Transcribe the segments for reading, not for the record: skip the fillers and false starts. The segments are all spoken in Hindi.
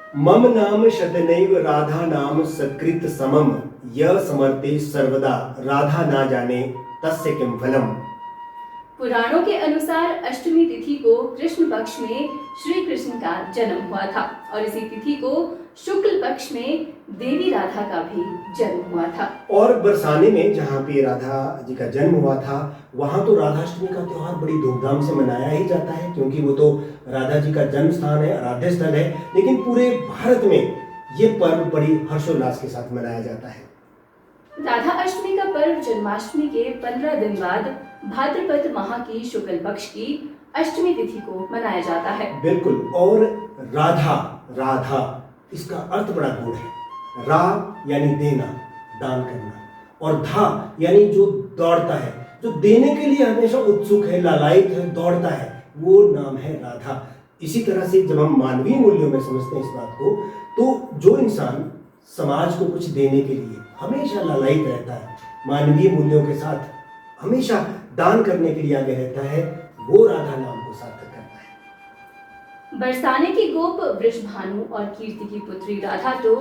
मम नाम शतनैव राधा नाम सकृत समम य समर्थे सर्वदा राधा ना जाने तस्य किम फलम। पुराणों के अनुसार अष्टमी तिथि को कृष्ण पक्ष में श्री कृष्ण का जन्म हुआ था और इसी तिथि को शुक्ल पक्ष में देवी राधा का भी जन्म हुआ था। और बरसाने में जहाँ पे राधा जी का जन्म हुआ था वहाँ तो राधाष्टमी का त्योहार बड़ी धूमधाम से मनाया ही जाता है, क्योंकि वो तो राधा जी का जन्म स्थान है, आराध्य स्थल है। लेकिन पूरे भारत में ये पर्व बड़ी हर्षोल्लास के साथ मनाया जाता है। राधा अष्टमी का पर्व जन्माष्टमी के 15 दिन बाद भाद्रपद माह की शुक्ल पक्ष की अष्टमी तिथि को मनाया जाता है। बिल्कुल। और राधा राधा इसका अर्थ बड़ा गूढ़ है। रा यानी देना, दान करना, और धा यानी जो दौड़ता है, जो देने के लिए हमेशा उत्सुक है, लालायित है, दौड़ता है, वो नाम है राधा। इसी तरह से जब हम मानवीय मूल्यों में समझते हैं इस बात को, तो जो इंसान समाज को कुछ देने के लिए हमेशा लालायित रहता है, मानवीय मूल्यों के साथ हमेशा दान करने के लिए आगे रहता है, वो राधा नाम को सार्थक करता है। बरसाने की गोप वृषभानु और कीर्ति की पुत्री राधा तो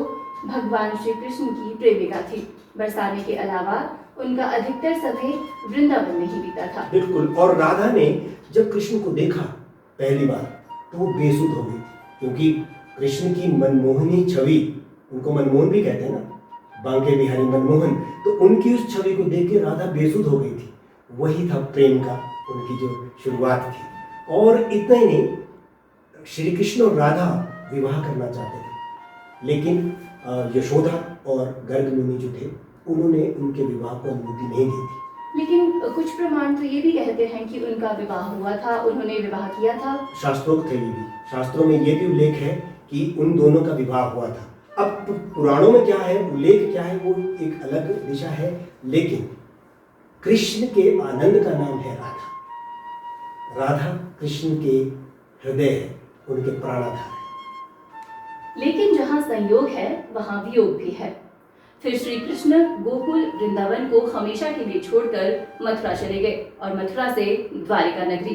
भगवान श्री कृष्ण की प्रेमिका थी। बरसाने के अलावा उनका अधिकतर समय वृंदावन में ही बीता था। बिल्कुल। और राधा ने जब कृष्ण को देखा पहली बार तो वो बेसुध हो गई थी, क्योंकि कृष्ण की मनमोहनी छवि, उनको मनमोहन भी कहते हैं ना, बांके बिहारी मनमोहन, तो उनकी उस छवि को देख के राधा बेसुध हो गई थी। वही था प्रेम का उनकी जो शुरुआत थी। और इतना ही नहीं, श्री कृष्ण और राधा विवाह करना चाहते थे, लेकिन यशोदा और गर्ग मुनि जो थे उन्होंने उनके विवाह को अनुमति नहीं दी थी। लेकिन कुछ प्रमाण तो ये भी कहते हैं कि उनका विवाह हुआ था, उन्होंने विवाह किया था। शास्त्रोक्त है ये भी, शास्त्रों में ये भी उल्लेख है कि उन दोनों का विवाह हुआ था। अब पुराणों में क्या है, उल्लेख क्या है, वो एक अलग दिशा है, लेकिन कृष्ण के आनंद का नाम है राधा। राधा कृष्ण के हृदय है, उनके प्राणाधार है। लेकिन जहाँ संयोग है वहाँ वियोग भी है। फिर श्री कृष्ण गोकुल वृंदावन को हमेशा के लिए छोड़कर मथुरा चले गए और मथुरा से द्वारिका नगरी।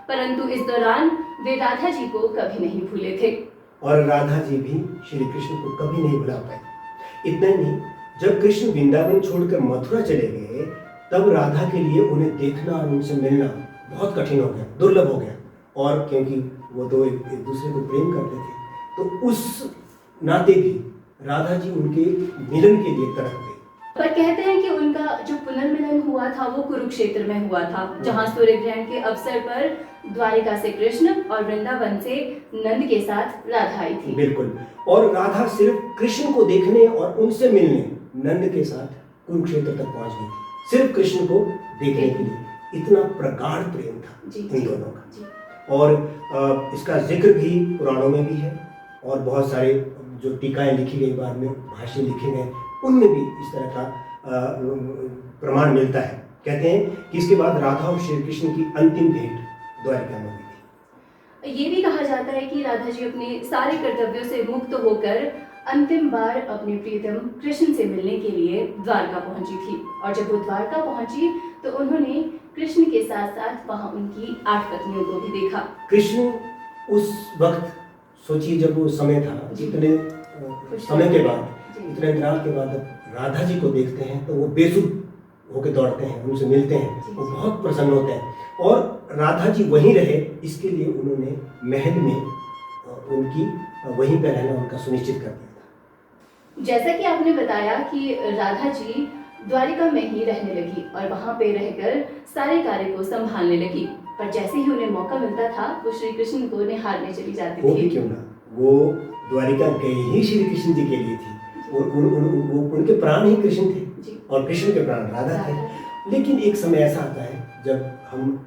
परंतु इस दौरान वे राधा जी को कभी नहीं भूले थे और राधा जी भी श्री कृष्ण को कभी नहीं भुला पाए। इतना ही नहीं, जब कृष्ण वृंदावन छोड़कर मथुरा चले गए तब राधा के लिए उन्हें देखना और उनसे मिलना बहुत कठिन हो गया, दुर्लभ हो गया। और क्योंकि वो तो एक दूसरे को प्रेम करते थे, तो उस नाते भी राधा जी उनके मिलन के लिए तड़प गई। पर कहते हैं कि उनका जो पुनर्मिलन हुआ था वो कुरुक्षेत्र में हुआ था, जहाँ सूर्य ग्रहण के अवसर पर द्वारिका से कृष्ण और वृंदावन से नंद के साथ राधा आई थी। बिल्कुल। और राधा सिर्फ कृष्ण को देखने और उनसे मिलने नंद के साथ कुरुक्षेत्र तक पहुंच गई थी, सिर्फ कृष्ण को देखने के लिए। इतना प्रगाढ़ प्रेम था इन दोनों का। और इसका जिक्र भी पुराणों में भी है, और बहुत सारे जो टीकाएं लिखी गई, बाद में भाष्य लिखे गए, उनमें भी इस तरह का प्रमाण मिलता है। कहते हैं कि इसके बाद राधा और श्री कृष्ण की अंतिम भेंट द्वारिका में हुई थी। ये भी कहा जाता है कि राधा जी अपने सारे कर्तव्यों से मुक्त होकर अंतिम बार अपने प्रियतम कृष्ण से मिलने के लिए द्वारका पहुंची थी। और जब वो द्वारका पहुंची तो उन्होंने कृष्ण के साथ साथ वहां उनकी 8 पत्नियों को भी देखा। कृष्ण उस वक्त, सोचिए जब वो समय था, इतने समय के बाद, इतने इंतराल के बाद राधा जी को देखते हैं तो वो बेसुध होकर दौड़ते हैं, उनसे मिलते हैं, वो बहुत प्रसन्न होते हैं। और राधा जी वहीं रहे, इसके लिए उन्होंने महल में उनकी वहीं पर रहना उनका सुनिश्चित कर दिया था। जैसा कि आपने बताया कि राधा जी द्वारिका में ही रहने लगी और वहां पे रहकर सारे कार्य को संभालने लगी, पर जैसे ही उन्हें मौका मिलता था वो श्री कृष्ण को निहारने चली जाती थी। वो भी क्यों ना, वो द्वारिका गई ही श्री कृष्ण जी के लिए थी। उनके प्राण ही कृष्ण थे और कृष्ण के प्राण राधा थे। लेकिन एक समय ऐसा आता है जब हम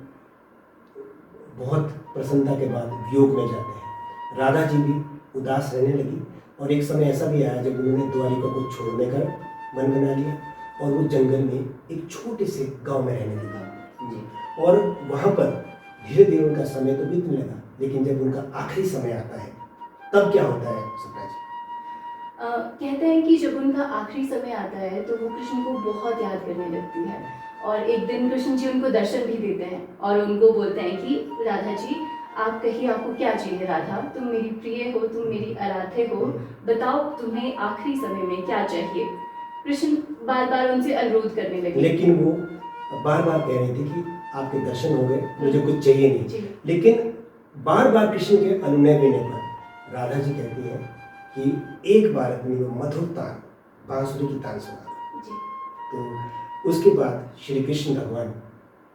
बहुत प्रसन्नता के बाद वियोग में जाते हैं। राधा जी भी उदास रहने लगी, और एक समय ऐसा भी आया जब उन्होंने द्वारिका को छोड़ने का मन बना लिया और वो जंगल में एक छोटे से गांव में रहने लगी। और वहाँ पर धीरे धीरे उनका समय तो बीतने लगा, लेकिन जब उनका आखिरी समय आता है तब क्या होता है सपना जी? कहते हैं कि जब उनका आखिरी समय आता है तो वो कृष्ण को बहुत याद करने लगती है। और एक दिन कृष्ण जी उनको दर्शन भी देते हैं और उनको बोलते हैं कि राधा जी आप कहिए आपको क्या चाहिए राधा, तुम मेरी प्रिय हो, तुम मेरी आराध्य हो, बताओ तुम्हें आखिरी समय में क्या चाहिए। कृष्ण बार बार उनसे अनुरोध करने लगे। लेकिन वो बार बार कह रही थी कि आपके दर्शन हो गए, मुझे कुछ चाहिए नहीं। जी। लेकिन बार बार कृष्ण के अनुनय देने पर राधा जी कहती है कि एक बार अपनी वो मधुर तान, बांसुरी की तान सुना दो। जी। तो उसके बाद श्री कृष्ण भगवान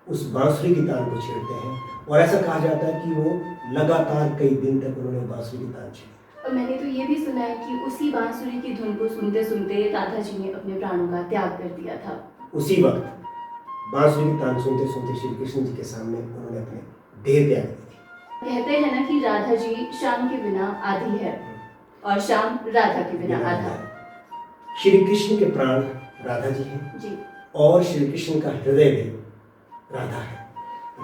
उस बांसुरी की तान को छेड़ते हैं और ऐसा कहा जाता है कि वो लगातार कई दिन तक उन्होंने बांसुरी की तान छेड़ी। और मैंने तो ये भी सुना है कि उसी बांसुरी की धुन को सुनते सुनते राधा जी ने अपने प्राणों का त्याग कर दिया था। उसी वक्त बांसुरी की तान सुनते सुनते श्री कृष्ण जी के सामने उन्होंने अपने देह त्याग दी थी। कहते हैं ना कि राधा जी श्याम के बिना आधी है और श्याम राधा के बिना आधा। श्री कृष्ण के प्राण राधा जी हैं जी। और श्री कृष्ण का हृदय भी राधा है।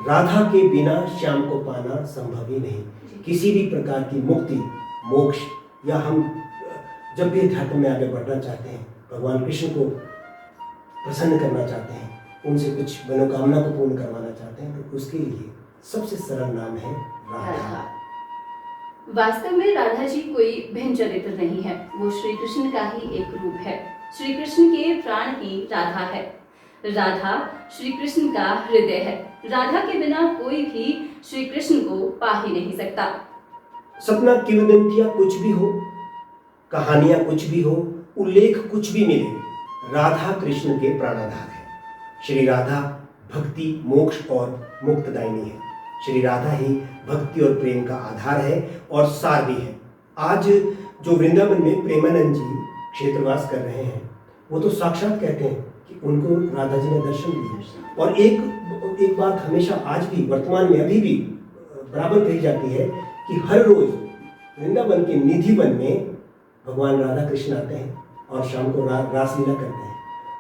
राधा के बिना श्याम को पाना संभव ही नहीं। किसी भी प्रकार की मुक्ति, मोक्ष या हम जब भी अध्यात्म में आगे बढ़ना चाहते हैं, भगवान कृष्ण को प्रसन्न करना चाहते हैं, उनसे कुछ मनोकामना को पूर्ण करवाना चाहते हैं, तो उसके लिए सबसे सरल नाम है राधा। वास्तव में राधा जी कोई भिन्न चरित्र नहीं है, वो श्री कृष्ण का ही एक रूप है। श्री कृष्ण के प्राण ही राधा है। राधा श्री कृष्ण का हृदय है। राधा के बिना कोई भी श्री कृष्ण को पा ही नहीं सकता। सपना किंवदंतियां कुछ भी हो, कहानियां कुछ भी हो, उल्लेख कुछ भी मिले, राधा कृष्ण के प्राणाधार है। श्री राधा भक्ति, मोक्ष और मुक्तदायिनी है। श्री राधा ही भक्ति और प्रेम का आधार है और सार भी है। आज जो वृंदावन में प्रेमानंद जी क्षेत्रवास कर रहे हैं, वो तो साक्षात कहते हैं कि उनको राधा जी ने दर्शन दिए। और एक बात हमेशा आज भी वर्तमान में अभी भी बराबर कही जाती है कि हर रोज वृंदावन के निधि वन में भगवान राधा कृष्ण आते हैं और शाम को रासलीला करते हैं।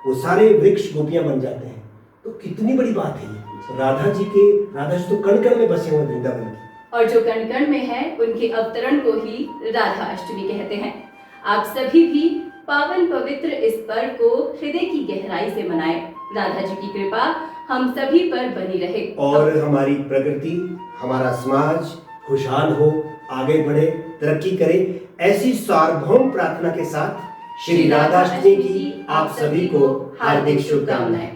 वो सारे वृक्ष गोपियां बन जाते हैं। तो कितनी बड़ी बात है ये। राधा जी तो कण कण में बसे हुए वृंदावन की, और जो कण कण में है उनके अवतरण को ही राधा अष्टमी कहते हैं। आप सभी भी पावन पवित्र इस पर्व को हृदय की गहराई से मनाएं। राधा जी की कृपा हम सभी पर बनी रहे और हमारी प्रकृति, हमारा समाज खुशहाल हो, आगे बढ़े, तरक्की करे, ऐसी सार्वभौम प्रार्थना के साथ श्री राधाष्टमी की आप सभी को हार्दिक शुभकामनाएं।